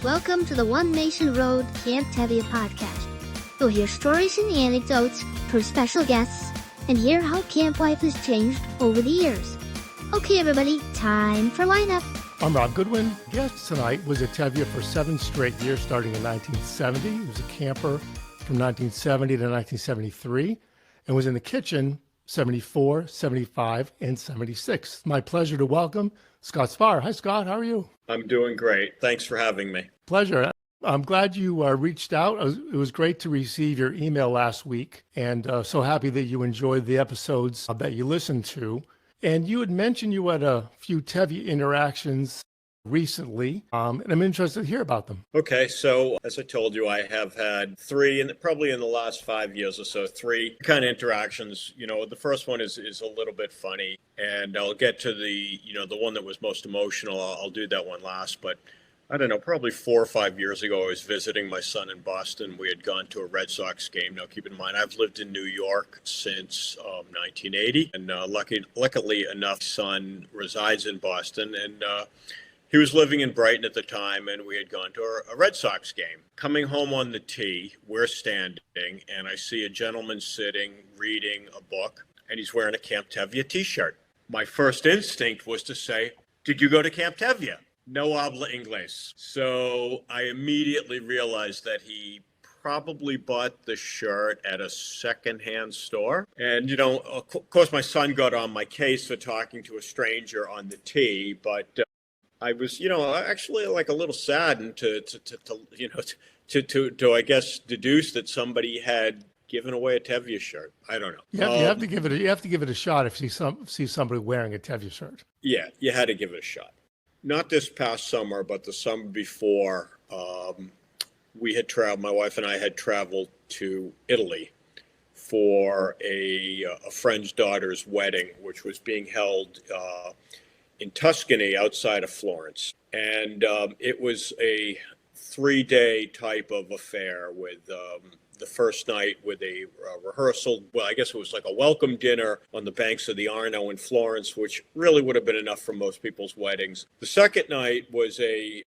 Welcome to the One Nation Road Camp Tevya podcast. You'll hear stories and anecdotes from special guests and hear how camp life has changed over the years. Okay, everybody, time for lineup. I'm Rob Goodwin. Guest tonight was at Tevya for 7 straight years, starting in 1970. He was a camper from 1970 to 1973 and was in the kitchen 74, 75, and 76. It's my pleasure to welcome Scott Sparr. Hi, Scott. How are you? I'm doing great. Thanks for having me. Pleasure. I'm glad you reached out. It was great to receive your email last week, and so happy that you enjoyed the episodes that you listened to. And you had mentioned you had a few Tevya interactions recently, and I'm interested to hear about them. Okay, so as I told you, I have had 3, and probably in the last 5 years or so, 3 kind of interactions. You know, the first one is a little bit funny, and I'll get to the one that was most emotional. I'll do that one last, but I don't know, probably 4 or 5 years ago, I was visiting my son in Boston. We had gone to a Red Sox game. Now, keep in mind, I've lived in New York since 1980, and luckily enough, son resides in Boston, and he was living in Brighton at the time, and we had gone to a Red Sox game. Coming home on the tee, we're standing, and I see a gentleman sitting, reading a book, and he's wearing a Camp Tevya t-shirt. My first instinct was to say, "Did you go to Camp Tevya?" No habla inglés. So I immediately realized that he probably bought the shirt at a secondhand store. And, of course, my son got on my case for talking to a stranger on the tee, but I was, actually like a little saddened to I guess, deduce that somebody had given away a Tevya shirt. I don't know. You have to give it a shot if you see somebody wearing a Tevya shirt. Yeah, you had to give it a shot. Not this past summer, but the summer before, we had traveled. My wife and I had traveled to Italy for a friend's daughter's wedding, which was being held in Tuscany outside of Florence. And it was a 3-day type of affair with the first night with a rehearsal. Well, I guess it was like a welcome dinner on the banks of the Arno in Florence, which really would have been enough for most people's weddings. The second night was an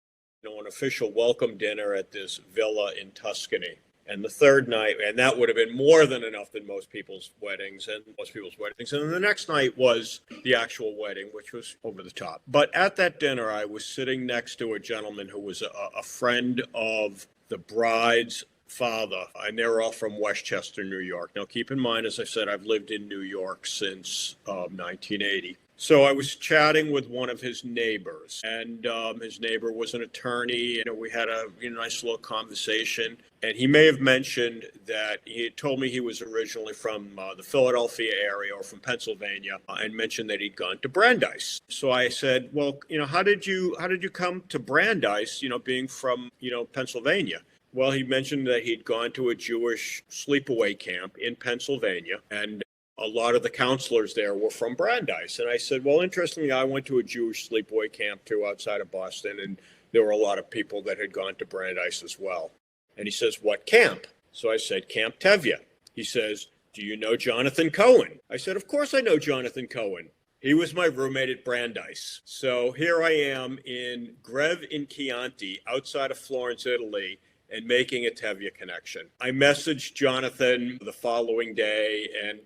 official welcome dinner at this villa in Tuscany. And the third night, and that would have been more than enough than most people's weddings. And then the next night was the actual wedding, which was over the top. But at that dinner, I was sitting next to a gentleman who was a friend of the bride's father, and they were all from Westchester, New York. Now, keep in mind, as I said, I've lived in New York since 1980. So I was chatting with one of his neighbors, and his neighbor was an attorney, and we had a nice little conversation. And he may have mentioned that he had told me he was originally from the Philadelphia area or from Pennsylvania, and mentioned that he'd gone to Brandeis. So I said, well, how did you come to Brandeis, being from, Pennsylvania? Well, he mentioned that he'd gone to a Jewish sleepaway camp in Pennsylvania, and a lot of the counselors there were from Brandeis. And I said, well, interestingly, I went to a Jewish sleepaway camp too outside of Boston, and there were a lot of people that had gone to Brandeis as well. And he says, what camp? So I said, Camp Tevya. He says, do you know Jonathan Cohen? I said, of course I know Jonathan Cohen. He was my roommate at Brandeis. So here I am in Greve in Chianti, outside of Florence, Italy, and making a Tevya connection. I messaged Jonathan the following day and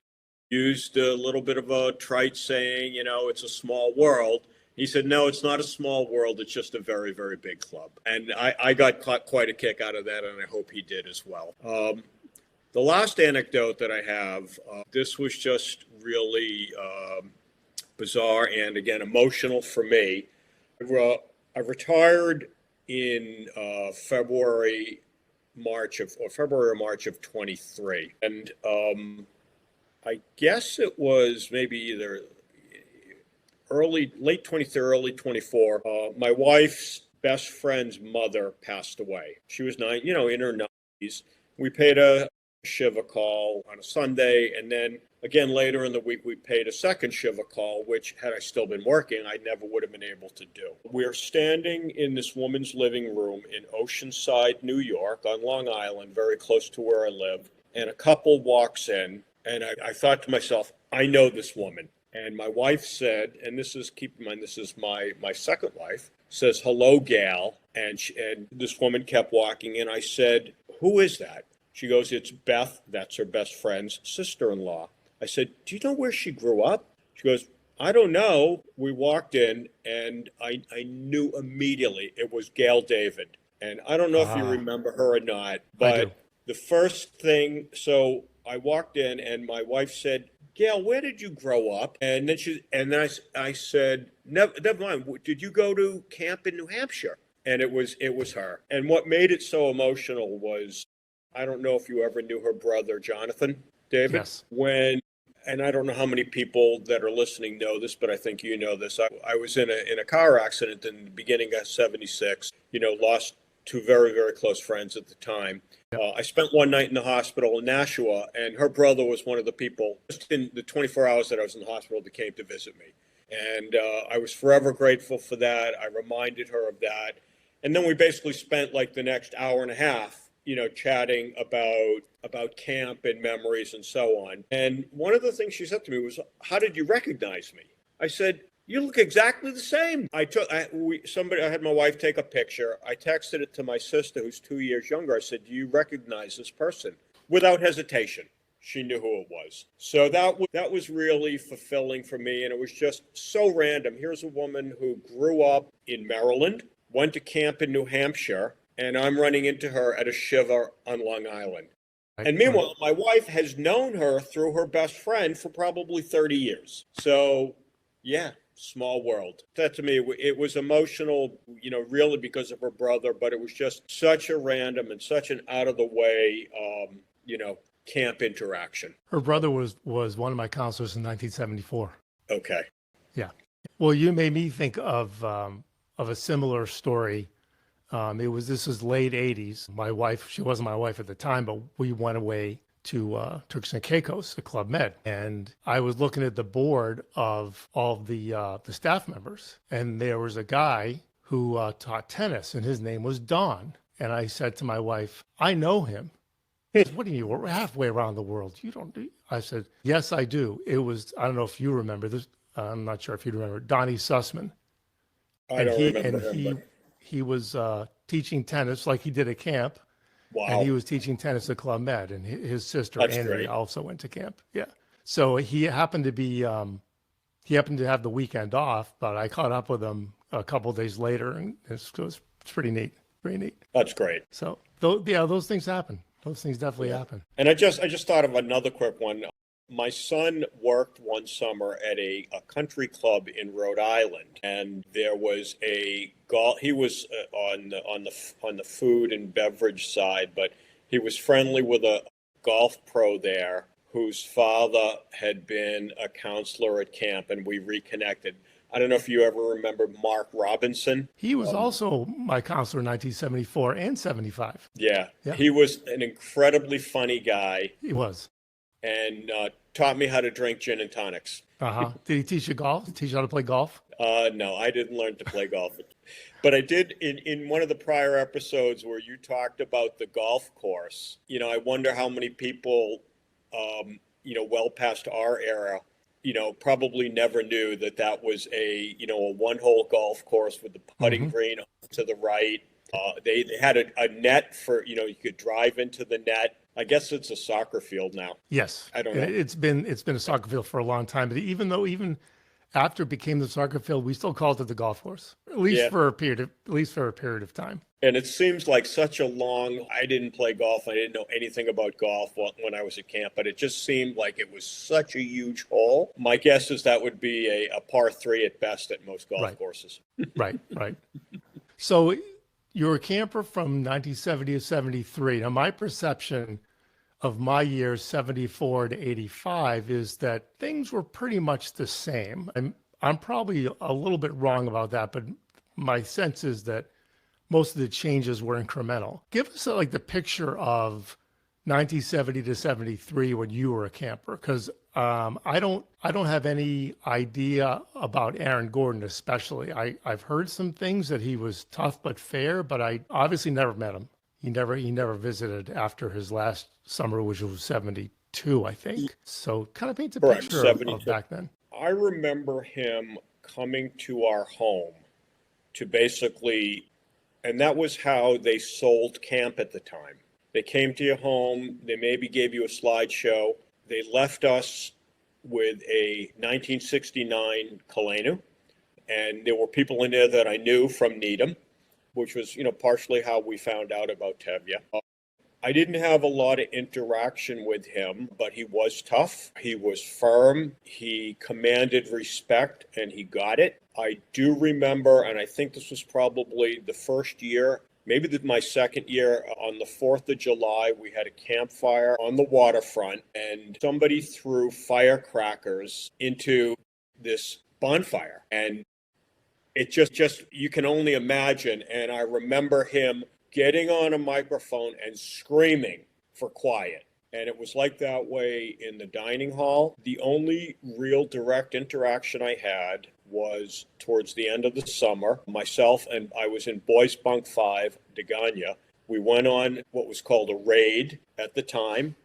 used a little bit of a trite saying, it's a small world. He said, no, it's not a small world. It's just a very, very big club. And I got quite a kick out of that, and I hope he did as well. The last anecdote that I have, this was just really bizarre and, again, emotional for me. I retired in February or March of 23. And I guess it was maybe either late 23, early 24. My wife's best friend's mother passed away. She was in her 90s. We paid a Shiva call on a Sunday, and then again later in the week we paid a second Shiva call, which had I still been working, I never would have been able to do. We're standing in this woman's living room in Oceanside, New York, on Long Island, very close to where I live, and a couple walks in, and I thought to myself, I know this woman. And my wife said, and keep in mind, this is my second wife, says, hello, gal. And this woman kept walking, and I said, "Who is that?" She goes, "It's Beth. That's her best friend's sister-in-law." I said, "Do you know where she grew up?" She goes, "I don't know." We walked in, and I knew immediately it was Gail David. And I don't know if you remember her or not, I do. but the first thing, so I walked in, and my wife said, "Gail, where did you grow up?" And then I said, never mind. Did you go to camp in New Hampshire?" And it was her. And what made it so emotional was, I don't know if you ever knew her brother, Jonathan David. Yes. And I don't know how many people that are listening know this, but I think you know this. I was in a car accident in the beginning of '76. Lost two very, very close friends at the time. I spent one night in the hospital in Nashua, and her brother was one of the people just in the 24 hours that I was in the hospital that came to visit me. And I was forever grateful for that. I reminded her of that. And then we basically spent like the next hour and a half, chatting about camp and memories and so on. And one of the things she said to me was, "How did you recognize me?" I said, "You look exactly the same." I had my wife take a picture. I texted it to my sister, who's 2 years younger. I said, "Do you recognize this person?" Without hesitation, she knew who it was. So that was really fulfilling for me, and it was just so random. Here's a woman who grew up in Maryland, went to camp in New Hampshire, and I'm running into her at a Shiva on Long Island. And meanwhile, my wife has known her through her best friend for probably 30 years. So, yeah, small world. That to me, it was emotional, really because of her brother, but it was just such a random and such an out of the way, camp interaction. Her brother was one of my counselors in 1974. Okay. Yeah. Well, you made me think of a similar story. This was late 80s. My wife, she wasn't my wife at the time, but we went away to Turks and Caicos, the Club Med. And I was looking at the board of all the staff members. And there was a guy who taught tennis, and his name was Don. And I said to my wife, "I know him." She said, "What do you, we're halfway around the world. You don't do?" I said, "Yes, I do." It was, I don't know if you remember this. I'm not sure if you remember, Donnie Sussman. I don't remember him. He was teaching tennis like he did at camp. Wow. And he was teaching tennis at Club Med, and his sister That's Andrea great. also went to camp. Yeah. So he happened to have the weekend off, but I caught up with him a couple of days later, and it's pretty neat. Pretty neat. That's great. So those things happen. Those things definitely happen. And I just thought of another quick one. My son worked one summer at a country club in Rhode Island, and there was a golf. He was on the food and beverage side, but he was friendly with a golf pro there whose father had been a counselor at camp, and we reconnected. I don't know if you ever remember Mark Robinson. He was also my counselor in 1974 and 75. Yeah, he was an incredibly funny guy. He was. And taught me how to drink gin and tonics. Did he teach you golf? Teach you how to play golf? No, I didn't learn to play golf. But I did in one of the prior episodes where you talked about the golf course. I wonder how many people, well past our era, probably never knew that was a one-hole golf course with the putting green to the right. They had a net for, you could drive into the net. I guess it's a soccer field now. Yes. I don't know. It's been a soccer field for a long time. But even after it became the soccer field, we still called it the golf course, at least for a period of time. And it seems like such a long, I didn't play golf. I didn't know anything about golf when I was at camp, but it just seemed like it was such a huge hole. My guess is that would be a par 3 at best at most golf courses. Right. So you're a camper from 1970 to 73. Now, my perception of my years 74 to 85 is that things were pretty much the same. I'm probably a little bit wrong about that, but my sense is that most of the changes were incremental. Give us like the picture of 1970 to 73 when you were a camper, because I don't have any idea about Aaron Gordon especially. I've heard some things that he was tough but fair, but I obviously never met him. He never visited after his last summer, which was 72, I think. So kind of paint a picture of back then. I remember him coming to our home to basically And that was how they sold camp at the time. They came to your home, they maybe gave you a slideshow. They left us with a 1969 Kalenu, and there were people in there that I knew from Needham, which was, partially how we found out about Tevya. I didn't have a lot of interaction with him, but he was tough. He was firm. He commanded respect, and he got it. I do remember, and I think this was probably the first year, maybe my second year, on the 4th of July, we had a campfire on the waterfront, and somebody threw firecrackers into this bonfire. And it just you can only imagine. And I remember him getting on a microphone and screaming for quiet. And it was like that way in the dining hall. The only real direct interaction I had was towards the end of the summer. Myself and I was in Boys Bunk 5, Degania. We went on what was called a raid at the time.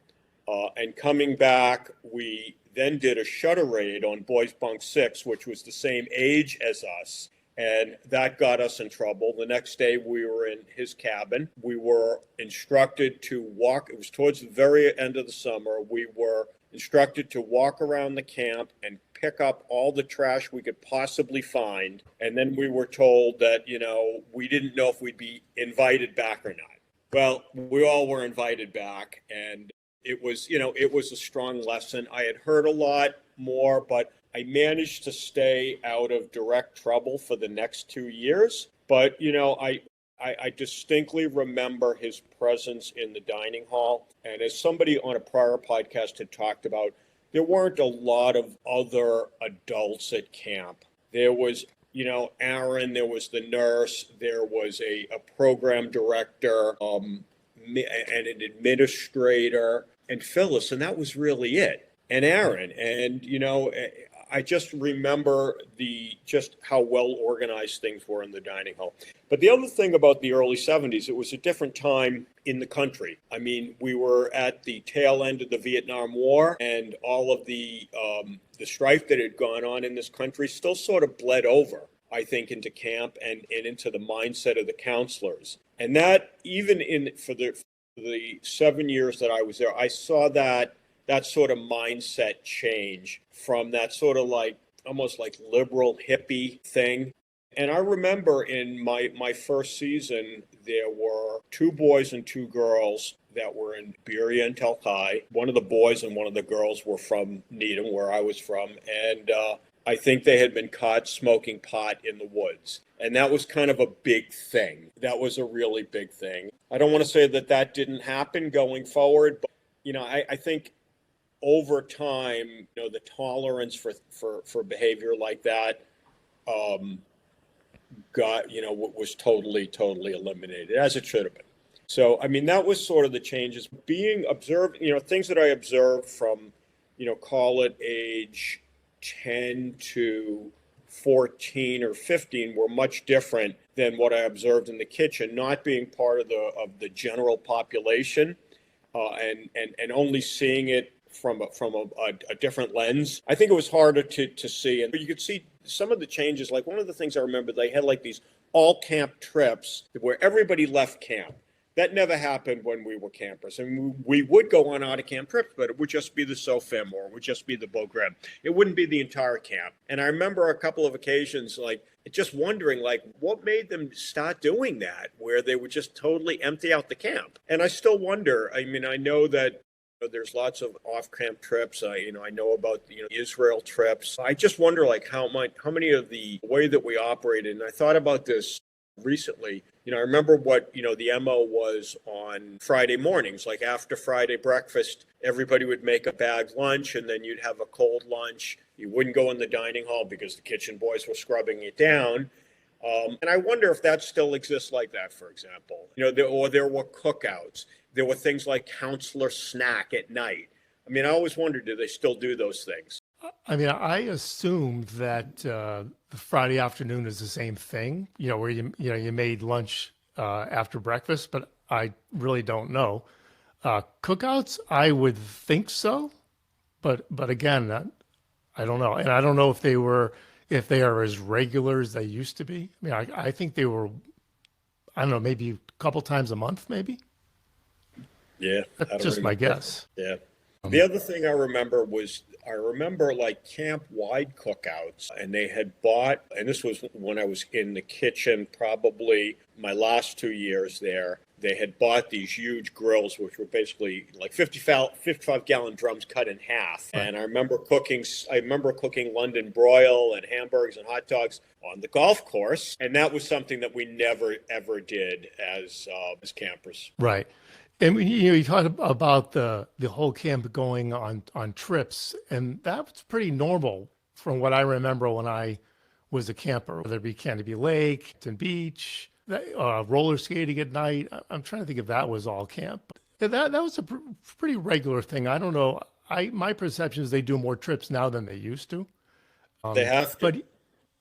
And coming back, we then did a shutter raid on Boys Bunk 6, which was the same age as us. And that got us in trouble. The next day, we were in his cabin. We were instructed to walk. It was towards the very end of the summer. We were instructed to walk around the camp and pick up all the trash we could possibly find. And then we were told that, we didn't know if we'd be invited back or not. Well, we all were invited back. And it was a strong lesson. I had heard a lot more, but I managed to stay out of direct trouble for the next 2 years. But, I distinctly remember his presence in the dining hall. And as somebody on a prior podcast had talked about, there weren't a lot of other adults at camp. There was, Aaron, there was the nurse, there was a program director, and an administrator, and Phyllis, and that was really it. And Aaron, and I just remember just how well organized things were in the dining hall. But the other thing about the early 70s, it was a different time in the country. I mean, we were at the tail end of the Vietnam War, and all of the strife that had gone on in this country still sort of bled over, I think, into camp and into the mindset of the counselors. And that, even for the 7 years that I was there, I saw that sort of mindset change from that sort of almost like liberal hippie thing. And I remember in my first season, there were 2 boys and 2 girls that were in Beria and Telkai. One of the boys and one of the girls were from Needham, where I was from. And I think they had been caught smoking pot in the woods. And that was kind of a big thing. That was a really big thing. I don't want to say that didn't happen going forward, but, I think over time, the tolerance for behavior like that was totally eliminated, as it should have been. So, I mean, that was sort of the changes being observed, things that I observed from, call it age 10 to 14 or 15 were much different than what I observed in the kitchen, not being part of the general population and only seeing it from a different lens. I think it was harder to see. And you could see some of the changes. Like, one of the things I remember, they had like these all camp trips where everybody left camp. That never happened when we were campers. And we would go on out of camp trips, but it would just be the Sofim or it would just be the Bogreb. It wouldn't be the entire camp. And I remember a couple of occasions, just wondering, what made them start doing that, where they would just totally empty out the camp. And I still wonder. I mean, I know that there's lots of off-camp trips. I know about Israel trips. I just wonder how many of the way that we operated. And I thought about this recently. I remember what the MO was on Friday mornings. Like, after Friday breakfast, everybody would make a bag lunch, and then you'd have a cold lunch. You wouldn't go in the dining hall because the kitchen boys were scrubbing it down. And I wonder if that still exists like that, for example. There were cookouts. There were things like counselor snack at night. I mean, I always wondered, do they still do those things? I mean, I assumed that the Friday afternoon is the same thing, where you made lunch after breakfast, but I really don't know. Cookouts, I would think so, but again, I don't know, and I don't know if they are as regular as they used to be. I mean, I think they were. I don't know, maybe a couple times a month, maybe. Yeah, I That's don't just my remember. guess. Yeah. The other thing I remember was I remember like camp-wide cookouts, and they had bought, and this was when I was in the kitchen, probably my last 2 years there. They had bought these huge grills, which were basically like 55-gallon drums cut in half. Right. And I remember cooking London broil and hamburgers and hot dogs on the golf course, and that was something that we never ever did as campers. Right. And you talked about the whole camp going on trips, and that was pretty normal from what I remember when I was a camper, whether it be Canopy Lake, Hampton Beach, roller skating at night. I'm trying to think if that was all camp. And that was a pretty regular thing. I don't know. My perception is they do more trips now than they used to. They have to. But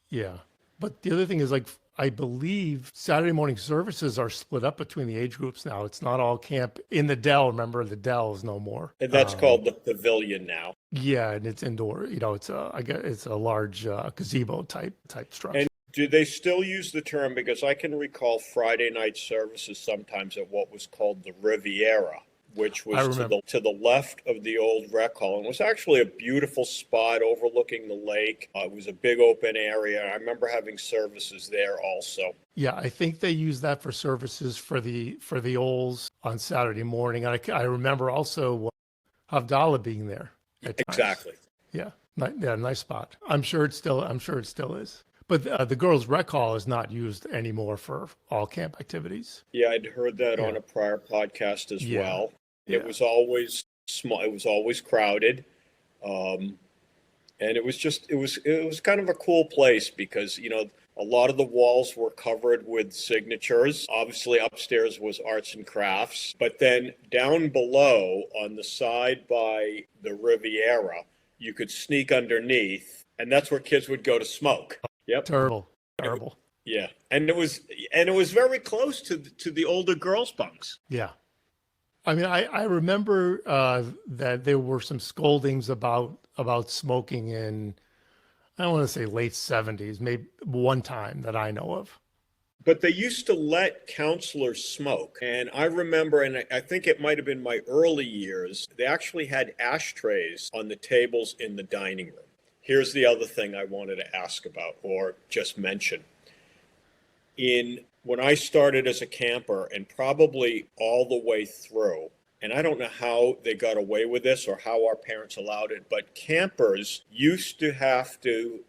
yeah. But the other thing is like I believe Saturday morning services are split up between the age groups now. It's not all camp in the Dell. Remember, the Dell is no more. And that's called the pavilion now. Yeah, and it's indoor. It's I guess it's a large gazebo type structure. And do they still use the term? Because I can recall Friday night services sometimes at what was called the Riviera, which I was remember. to the left of the old rec hall, and was actually a beautiful spot overlooking the lake. It was a big open area. I remember having services there also. Yeah, I think they use that for services for the Olds on Saturday morning. I remember also Havdalah being there at times. Exactly. Yeah, yeah, nice spot. I'm sure it still is. But the girls' rec hall is not used anymore for all camp activities. Yeah, I'd heard that Yeah. on a prior podcast as Yeah. well. Yeah. It was always small. It was always crowded. And it was kind of a cool place because a lot of the walls were covered with signatures. Obviously upstairs was arts and crafts, but then down below on the side by the Riviera you could sneak underneath, and that's where kids would go to smoke. Yep. Terrible. Yeah, and it was very close to the older girls bunks. Yeah. I mean, I remember that there were some scoldings about smoking in, I don't want to say late 70s, maybe one time that I know of. But they used to let counselors smoke. And I remember, and I think it might have been my early years, they actually had ashtrays on the tables in the dining room. Here's the other thing I wanted to ask about or just mention. When I started as a camper, and probably all the way through, and I don't know how they got away with this or how our parents allowed it, but campers used to have to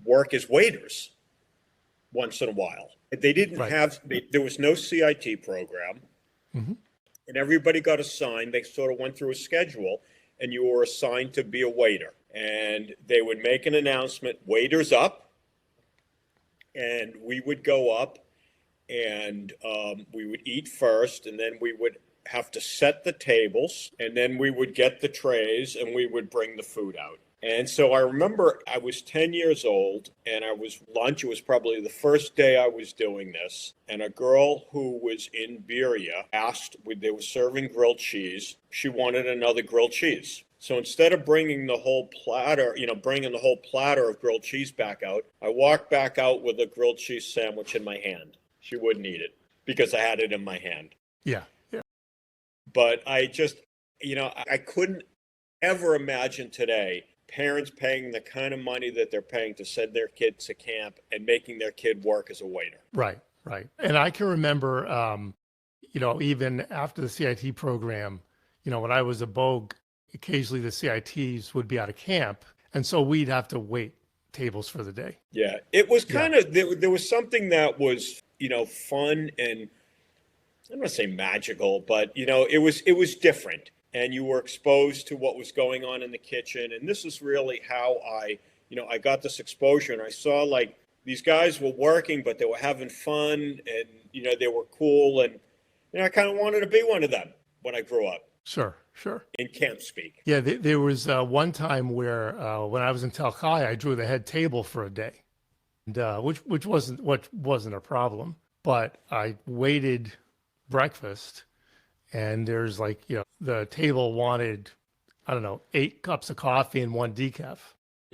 work as waiters once in a while. They didn't Right. there was no CIT program, Hmm. and everybody got assigned. They sort of went through a schedule, and you were assigned to be a waiter. And they would make an announcement, waiters up, and we would go up, and we would eat first, and then we would have to set the tables, and then we would get the trays, and we would bring the food out. And so I remember I was 10 years old, and lunch. It was probably the first day I was doing this. And a girl who was in Beria they were serving grilled cheese. She wanted another grilled cheese. So instead of bringing the whole platter of grilled cheese back out, I walked back out with a grilled cheese sandwich in my hand. She wouldn't eat it because I had it in my hand. Yeah. Yeah. But I couldn't ever imagine today parents paying the kind of money that they're paying to send their kid to camp and making their kid work as a waiter. Right. And I can remember, even after the CIT program, when I was a Bogue, occasionally the CITs would be out of camp. And so we'd have to wait tables for the day. Yeah, it was kind of, there was something that was, fun and I'm not saying magical, but, it was different. And you were exposed to what was going on in the kitchen. And this is really how I got this exposure. And I saw like these guys were working, but they were having fun and, they were cool. And, I kind of wanted to be one of them when I grew up. Sure. In camp speak. Yeah, there was one time where when I was in Telkai, I drew the head table for a day, and, which wasn't a problem. But I waited breakfast, and there's the table wanted, I don't know, 8 cups of coffee and 1 decaf.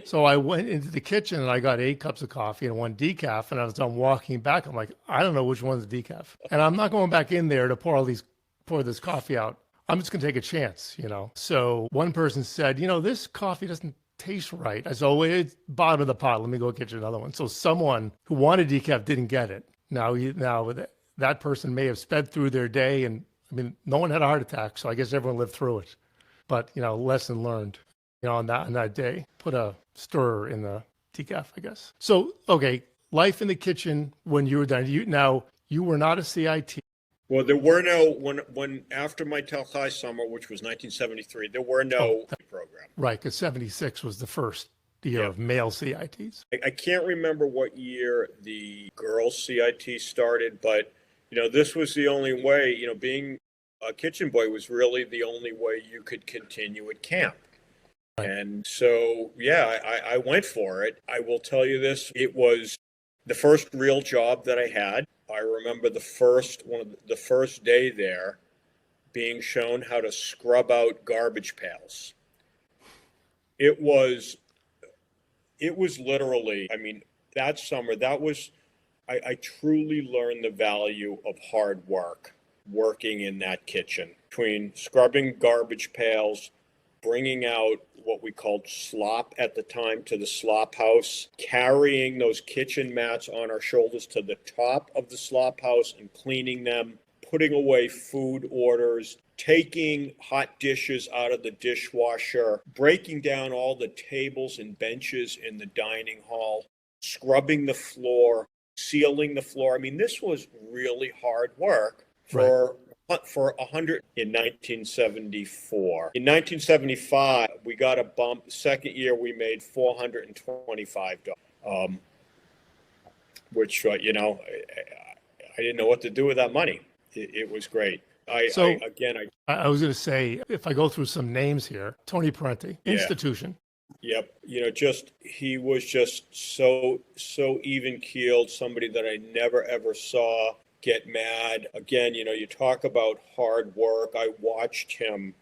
So I went into the kitchen and I got 8 cups of coffee and 1 decaf. And I was done walking back. I'm like, I don't know which one's decaf. And I'm not going back in there to pour this coffee out. I'm just going to take a chance, you know? So one person said, you know, this coffee doesn't taste right. I said, oh, it's bottom of the pot. Let me go get you another one. So someone who wanted decaf didn't get it. Now that person may have sped through their day. And I mean, no one had a heart attack. So I guess everyone lived through it. But, you know, lesson learned, you know, on that day, put a stirrer in the decaf, I guess. So, okay, life in the kitchen when you were done. You were not a CIT. Well, there were no, when after my Telchai summer, which was 1973, there were no program. Right, because 76 was the first year of male CITs. I can't remember what year the girls' CIT started, but, you know, this was the only way, you know, being a kitchen boy was really the only way you could continue at camp. Right. And so, yeah, I went for it. I will tell you this, it was the first real job that I had. I remember the first day there being shown how to scrub out garbage pails. It was literally, I mean, that summer, I truly learned the value of hard work, working in that kitchen, between scrubbing garbage pails, bringing out what we called slop at the time to the slop house, carrying those kitchen mats on our shoulders to the top of the slop house and cleaning them, putting away food orders, taking hot dishes out of the dishwasher, breaking down all the tables and benches in the dining hall, scrubbing the floor, sealing the floor. I mean, this was really hard work for 100 in 1974. In 1975, we got a bump. Second year, we made $425, which, you know, I didn't know what to do with that money. It was great. I was going to say, if I go through some names here, Tony Parenti, institution. Yep. You know, he was just so even keeled, somebody that I never ever saw get mad. Again, you know, you talk about hard work. I watched him,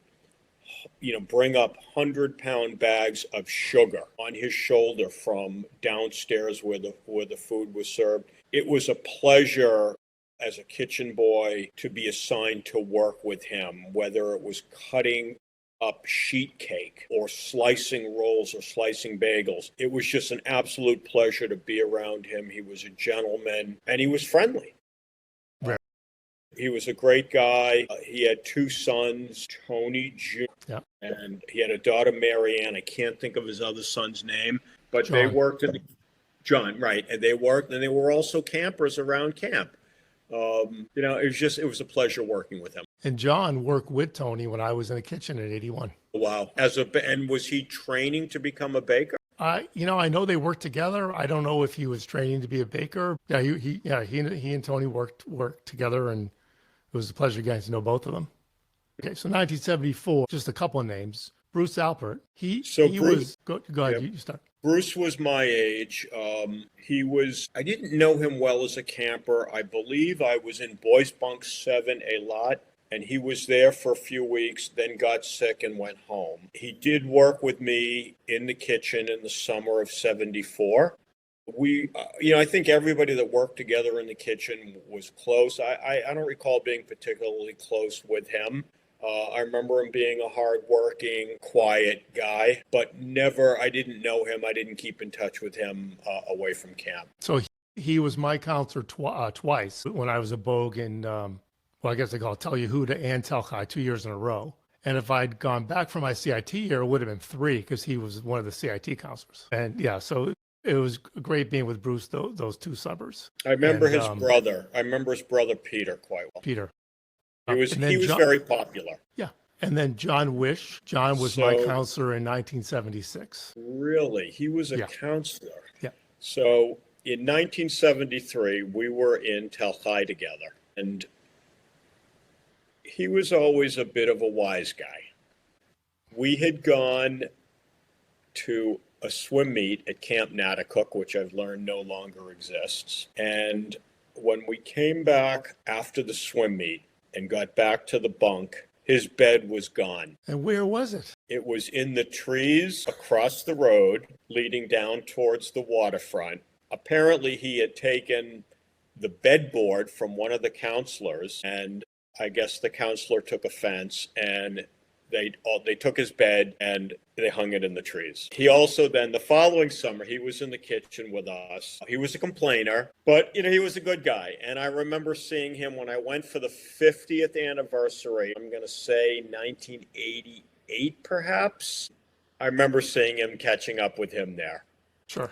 you know, bring up 100-pound bags of sugar on his shoulder from downstairs where the food was served. It was a pleasure as a kitchen boy to be assigned to work with him, whether it was cutting up sheet cake or slicing rolls or slicing bagels. It was just an absolute pleasure to be around him. He was a gentleman and he was friendly. Right. He was a great guy. He had 2 sons, Tony Jr. And he had a daughter, Marianne. I can't think of his other son's name, but John. They worked in John, right. And they worked, and they were also campers around camp. You know, it was a pleasure working with him. And John worked with Tony when I was in the kitchen in 81. Wow. And was he training to become a baker? You know, I know they worked together. I don't know if he was training to be a baker. Yeah, he and Tony worked together, and it was a pleasure getting to know both of them. Okay, so 1974, just a couple of names. Bruce Alpert. Go ahead, you start. Bruce was my age. I didn't know him well as a camper. I believe I was in Boys Bunk 7 a lot, and he was there for a few weeks, then got sick and went home. He did work with me in the kitchen in the summer of 74. We, you know, I think everybody that worked together in the kitchen was close. I don't recall being particularly close with him. I remember him being a hardworking, quiet guy, but I didn't know him. I didn't keep in touch with him away from camp. So he was my counselor twice when I was a Bogue in, I guess they call it Tel Yehuda and Telchai 2 years in a row. And if I'd gone back for my CIT year, it would have been 3 because he was one of the CIT counselors. And yeah, so it was great being with Bruce, those 2 summers. I remember his brother. I remember his brother, Peter, quite well. Peter. He was very popular. Yeah. And then John Wish. John was my counselor in 1976. Really? He was a counselor. Yeah. So in 1973, we were in Telchai together. And he was always a bit of a wise guy. We had gone to a swim meet at Camp Natticook, which I've learned no longer exists. And when we came back after the swim meet, and got back to the bunk, His bed was gone. And where was it? It was in the trees across the road leading down towards the waterfront. Apparently, he had taken the bedboard from one of the counselors, and I guess the counselor took offense, and they took his bed and they hung it in the trees. He also then, the following summer, he was in the kitchen with us. He was a complainer, but he was a good guy. And I remember seeing him when I went for the 50th anniversary. I'm going to say 1988, perhaps. I remember seeing him, catching up with him there. Sure.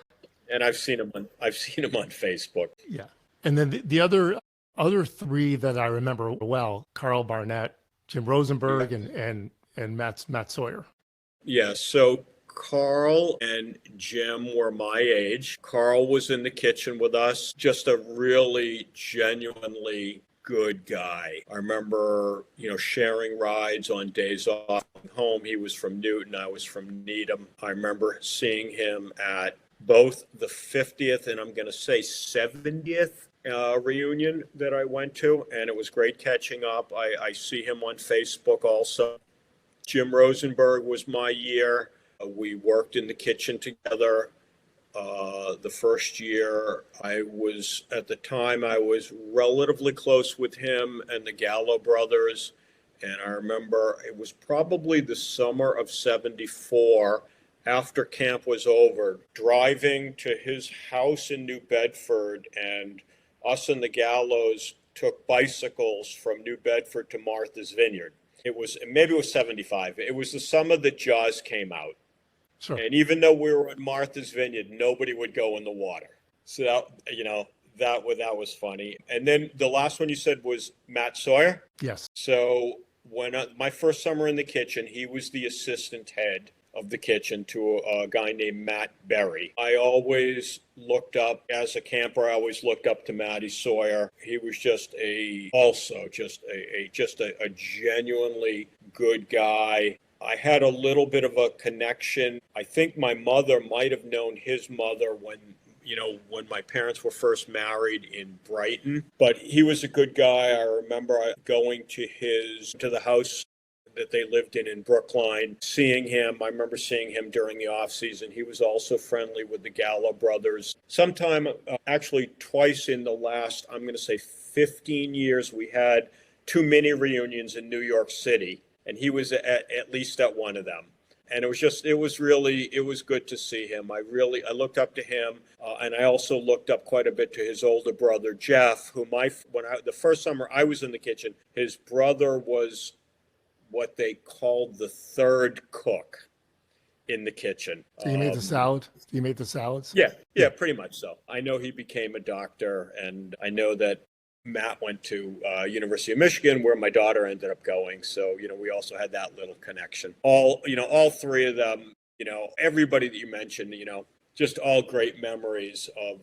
And I've seen him on Facebook. Yeah. And then the other three that I remember well: Carl Barnett, Jim Rosenberg, and Matt Sawyer. Yeah, so Carl and Jim were my age. Carl was in the kitchen with us, just a really genuinely good guy. I remember, sharing rides on days off home. He was from Newton, I was from Needham. I remember seeing him at both the 50th and I'm going to say 70th reunion that I went to, and it was great catching up. I see him on Facebook also. Jim Rosenberg was my year. We worked in the kitchen together. The first year I was relatively close with him and the Gallo brothers. And I remember it was probably the summer of 74, after camp was over, driving to his house in New Bedford, and us and the Gallos took bicycles from New Bedford to Martha's Vineyard. Maybe it was 75. It was the summer that Jaws came out. Sure. And even though we were at Martha's Vineyard, nobody would go in the water. So that was funny. And then the last one you said was Matt Sawyer. Yes. So when my first summer in the kitchen, he was the assistant head of the kitchen to a guy named Matt Berry. I always looked up, as a camper, I always looked up to Matty Sawyer. He was just a genuinely good guy. I had a little bit of a connection. I think my mother might have known his mother when my parents were first married in Brighton. But he was a good guy. I remember going to the house that they lived in Brookline, seeing him. I remember seeing him during the off season. He was also friendly with the Gallo brothers. Sometime, actually twice in the last, I'm going to say 15 years, we had 2 mini reunions in New York City, and he was at least at one of them. And it was good to see him. I looked up to him, and I also looked up quite a bit to his older brother, Jeff, the first summer I was in the kitchen, his brother was what they called the third cook in the kitchen. So you made the salad? You made the salads? Yeah, pretty much so. I know he became a doctor, and I know that Matt went to University of Michigan, where my daughter ended up going. So, we also had that little connection. All three of them, everybody that you mentioned, just all great memories of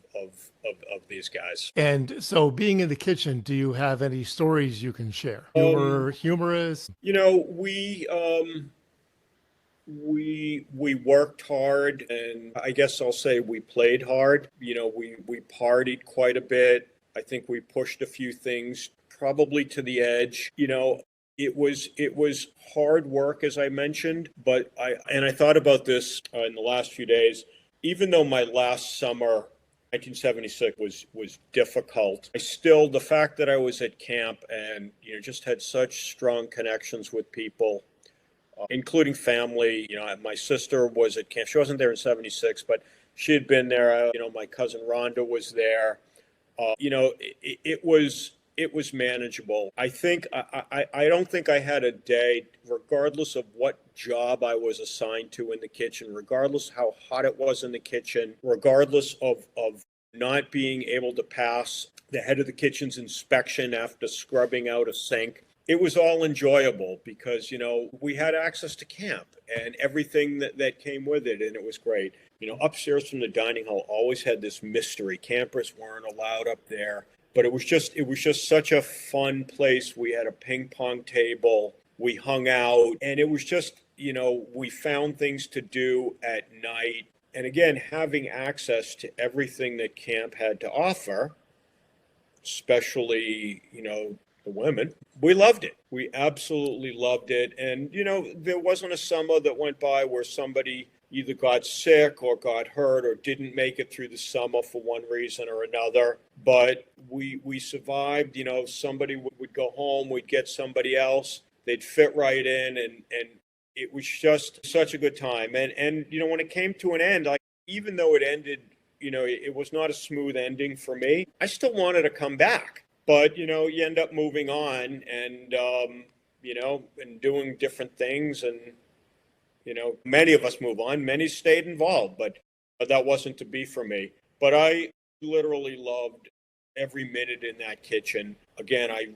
these guys. And so, being in the kitchen, do you have any stories you can share? Humorous? We worked hard, and I guess I'll say we played hard. We partied quite a bit. I think we pushed a few things probably to the edge. It was hard work, as I mentioned, but I thought about this in the last few days. Even though my last summer, 1976, was difficult, the fact that I was at camp and just had such strong connections with people, including family. My sister was at camp. She wasn't there in 76, but she had been there. My cousin Rhonda was there. It was manageable. I don't think I had a day, regardless of what job I was assigned to in the kitchen, regardless how hot it was in the kitchen, regardless of not being able to pass the head of the kitchen's inspection after scrubbing out a sink. It was all enjoyable because, we had access to camp and everything that came with it, and it was great. Upstairs from the dining hall always had this mystery. Campers weren't allowed up there, but it was just such a fun place. We had a ping pong table. We hung out, and it was just, we found things to do at night. And again, having access to everything that camp had to offer, especially, the women. We loved it. We absolutely loved it. And, there wasn't a summer that went by where somebody either got sick or got hurt or didn't make it through the summer for one reason or another. But we survived. Somebody would go home, we'd get somebody else, they'd fit right in, and it was just such a good time. And when it came to an end, even though it ended, it was not a smooth ending for me, I still wanted to come back. But, you end up moving on and, and doing different things. And, many of us move on, many stayed involved, but that wasn't to be for me. But I literally loved every minute in that kitchen. Again, I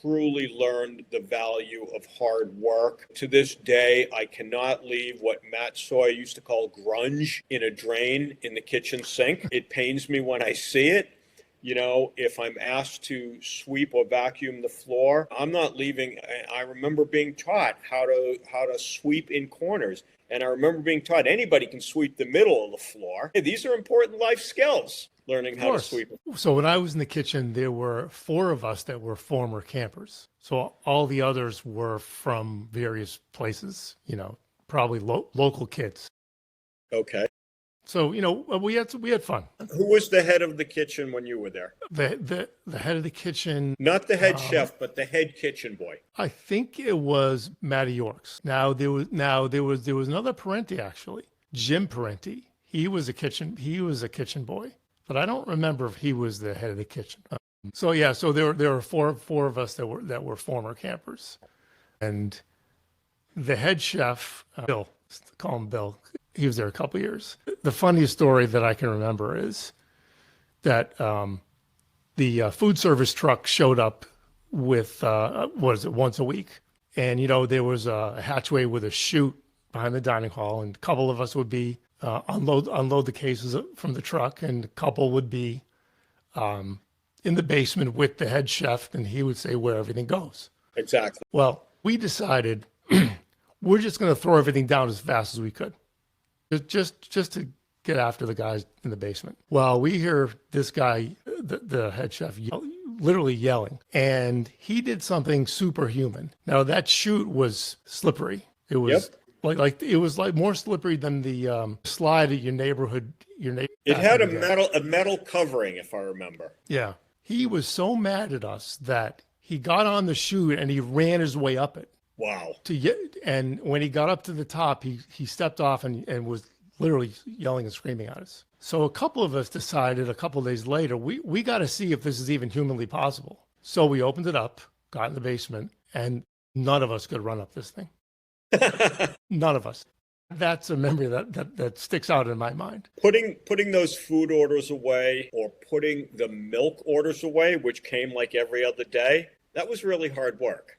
truly learned the value of hard work. To this day, I cannot leave what Matt Sawyer used to call grunge in a drain in the kitchen sink. It pains me when I see it. If I'm asked to sweep or vacuum the floor, I'm not leaving. I remember being taught how to sweep in corners. And I remember being taught anybody can sweep the middle of the floor. Hey, these are important life skills, learning how to sweep. So when I was in the kitchen, there were 4 of us that were former campers. So all the others were from various places, probably local kids. Okay. So, we had fun. Who was the head of the kitchen when you were there? The head of the kitchen. Not the head chef, but the head kitchen boy. I think it was Matty Yorks. Now there was another Parenti, actually, Jim Parenti. He was a kitchen boy, but I don't remember if he was the head of the kitchen. So there were four of us that were former campers, and the head chef, Bill, call him Bill. He was there a couple of years. The funniest story that I can remember is that the food service truck showed up with, once a week. And, there was a hatchway with a chute behind the dining hall, and a couple of us would be unload the cases from the truck, and a couple would be in the basement with the head chef, and he would say where everything goes. Exactly. Well, we decided we're just going to throw everything down as fast as we could. Just to get after the guys in the basement. Well, we hear this guy, the head chef, literally yelling, and he did something superhuman. Now that chute was slippery. It was it was more slippery than the slide at your neighborhood. It had a metal covering, if I remember. Yeah, he was so mad at us that he got on the chute and he ran his way up it. Wow. And when he got up to the top, he stepped off and was literally yelling and screaming at us. So a couple of us decided a couple of days later, we got to see if this is even humanly possible. So we opened it up, got in the basement, and none of us could run up this thing. None of us. That's a memory that sticks out in my mind. Putting those food orders away, or putting the milk orders away, which came like every other day, that was really hard work.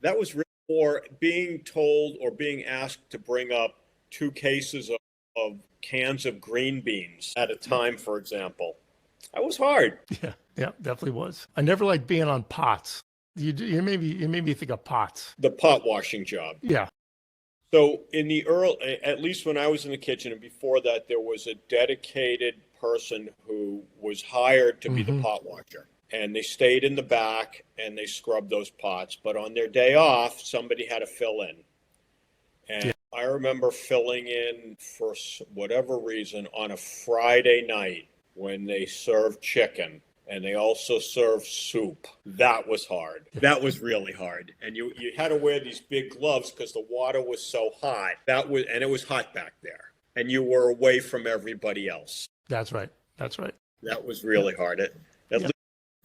That was really, or being told or being asked to bring up 2 cases of cans of green beans at a time, for example. That was hard. Yeah, definitely was. I never liked being on pots. You made me think of pots. The pot washing job. Yeah. So in the at least when I was in the kitchen, and before that, there was a dedicated person who was hired to be the pot washer. And they stayed in the back and they scrubbed those pots. But on their day off, somebody had to fill in. And I remember filling in for whatever reason on a Friday night when they served chicken and they also served soup. That was hard. That was really hard. And you had to wear these big gloves because the water was so hot. And it was hot back there. And you were away from everybody else. That's right. That was really hard.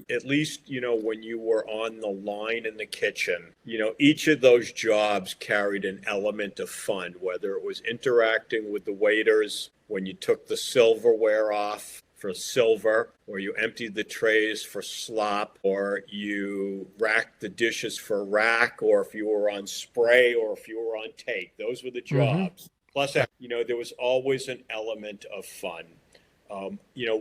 At least, when you were on the line in the kitchen, each of those jobs carried an element of fun, whether it was interacting with the waiters, when you took the silverware off for silver, or you emptied the trays for slop, or you racked the dishes for rack, or if you were on spray, or if you were on take. Those were the jobs. Plus, there was always an element of fun.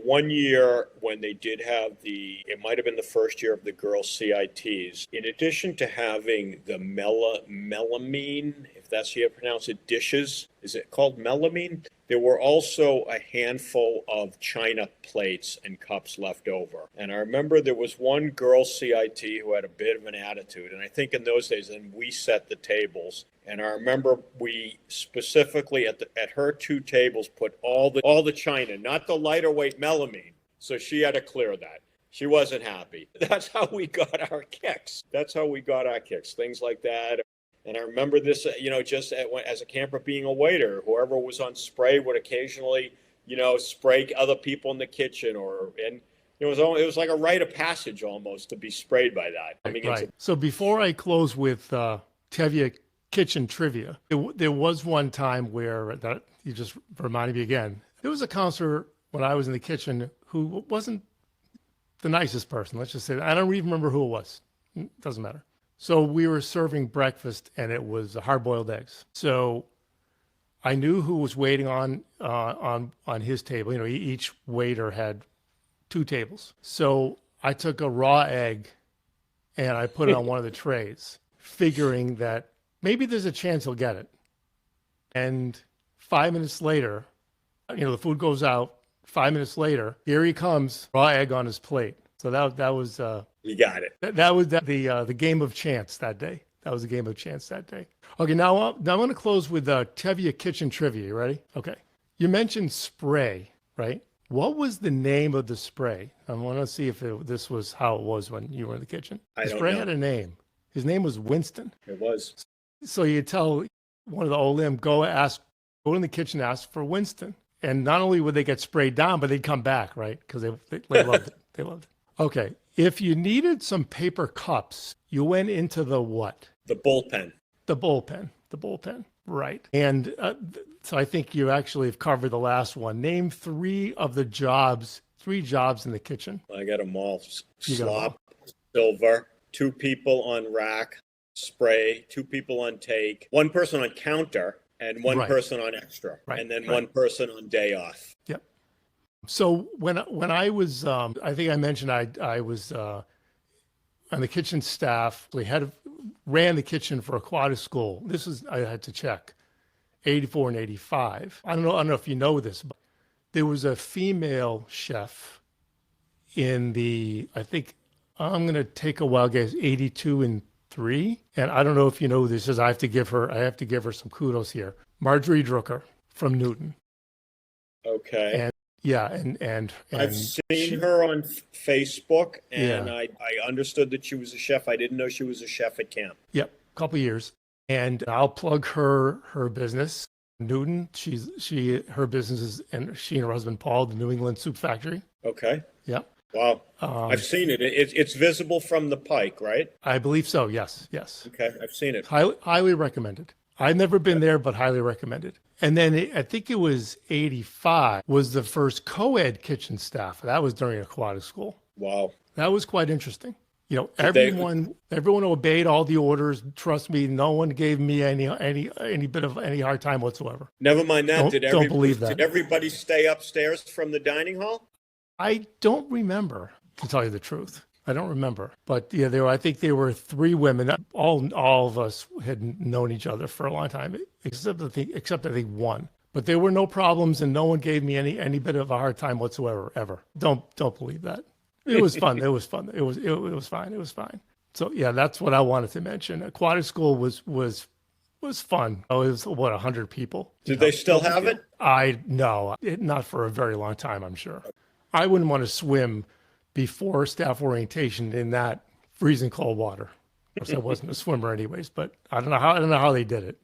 One year when they did have it might have been the first year of the girls' CITs, in addition to having the melamine, if that's how you pronounce it, dishes, is it called melamine? There were also a handful of china plates and cups left over. And I remember there was one girl CIT who had a bit of an attitude. And I think in those days, then we set the tables. And I remember we specifically at her two tables put all the china, not the lighter weight melamine. So she had to clear that. She wasn't happy. That's how we got our kicks. Things like that. And I remember this, just as a camper being a waiter, whoever was on spray would occasionally, spray other people in the kitchen, and it was like a rite of passage almost to be sprayed by that. Right. So before I close with Tevya kitchen trivia, there was one time where that you just reminded me again. There was a counselor when I was in the kitchen who wasn't the nicest person. Let's just say that. I don't even remember who it was. It doesn't matter. So we were serving breakfast, and it was hard-boiled eggs. So I knew who was waiting on his table. Each waiter had 2 tables. So I took a raw egg, and I put it on one of the trays, figuring that maybe there's a chance he'll get it. And 5 minutes later, the food goes out. 5 minutes later, here he comes, raw egg on his plate. So that was you got it. That was the game of chance that day. That was the game of chance that day. Okay, now I'm going to close with Tevya kitchen trivia. You ready? Okay. You mentioned spray, right? What was the name of the spray? I want to see if this was how it was when you were in the kitchen. The spray had a name. His name was Winston. It was. So you tell one of the Olim, go in the kitchen, ask for Winston. And not only would they get sprayed down, but they'd come back, right? Because they loved it. They loved it. Okay. If you needed some paper cups, you went into the what? The bullpen. The bullpen. Right. And so I think you actually have covered the last one. Name 3 jobs in the kitchen. I got them all. Slop, silver, 2 people on rack, spray, 2 people on take, 1 person on counter, and 1 person on extra, and then 1 person on day off. Yep. So when I was, I think I mentioned I was on the kitchen staff. We ran the kitchen for aquatic school. This is, I had to check, 84 and 85. I don't know if you know this, but there was a female chef in I think I'm going to take a wild guess, 82 and 3. And I don't know if you know this is, I have to give her some kudos here. Marjorie Drucker from Newton. Okay. And and I've seen her on Facebook, and I understood that she was a chef. I didn't know she was a chef at camp. Yep, a couple of years. And I'll plug her business. Newton, her business is, and she and her husband Paul, the New England Soup Factory. Okay. Yep. Wow. I've seen it. It's visible from the pike, right? I believe so. Yes. Okay, I've seen it. Highly recommended. I've never been there, but highly recommended. And then I think it was 85 was the first co-ed kitchen staff. That was during aquatic school. Wow. That was quite interesting. Everyone obeyed all the orders. Trust me, no one gave me any hard time whatsoever. Never mind that. Don't believe that. Did everybody stay upstairs from the dining hall? I don't remember, to tell you the truth. I don't remember. But I think there were 3 women. All of us had known each other for a long time, except I think 1. But there were no problems, and no one gave me any bit of a hard time whatsoever, ever. Don't believe that. It was fun. It was fun. It was fine. It was fine. So that's what I wanted to mention. Aquatic school was fun. It was 100 people. Did they still have it? No, not for a very long time, I'm sure. I wouldn't want to swim before staff orientation in that freezing cold water. Of course, I wasn't a swimmer anyways, but I don't know how they did it.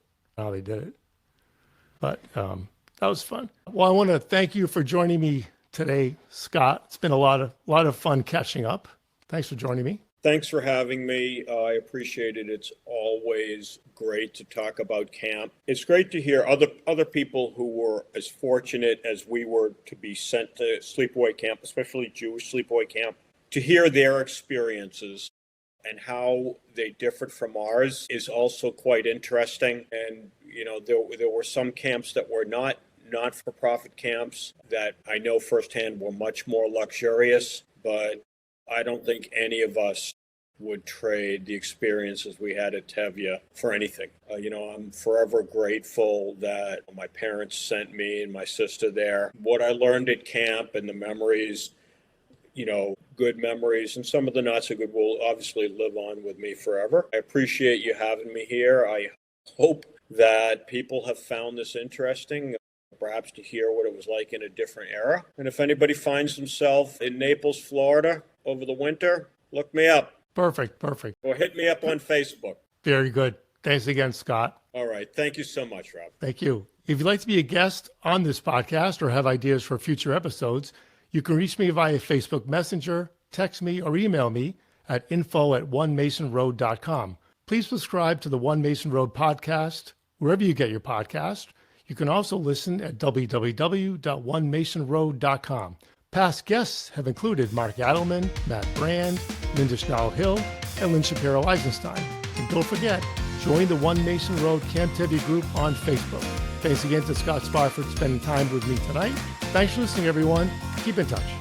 But that was fun. Well, I want to thank you for joining me today, Scott. It's been a lot of fun catching up. Thanks for joining me. Thanks for having me. I appreciate it. It's always great to talk about camp. It's great to hear other people who were as fortunate as we were to be sent to sleepaway camp, especially Jewish sleepaway camp, to hear their experiences and how they differed from ours is also quite interesting. And, there were some camps that were not-for-profit camps that I know firsthand were much more luxurious, but I don't think any of us would trade the experiences we had at Tevya for anything. I'm forever grateful that my parents sent me and my sister there. What I learned at camp and the memories, good memories and some of the not so good will obviously live on with me forever. I appreciate you having me here. I hope that people have found this interesting, perhaps to hear what it was like in a different era. And if anybody finds themselves in Naples, Florida over the winter, look me up. Perfect. Or hit me up on Facebook. Very good. Thanks again, Scott. All right. Thank you so much, Rob. Thank you. If you'd like to be a guest on this podcast or have ideas for future episodes, you can reach me via Facebook Messenger, text me, or email me at info@onemasonroad.com. Please subscribe to the One Mason Road podcast wherever you get your podcast. You can also listen at www.onemasonroad.com. Past guests have included Mark Adelman, Matt Brand, Linda Schnall-Hill, and Lynn Shapiro-Eisenstein. And don't forget, join the One Mason Road Camp Tevya group on Facebook. Thanks again to Scott Sparr for spending time with me tonight. Thanks for listening, everyone. Keep in touch.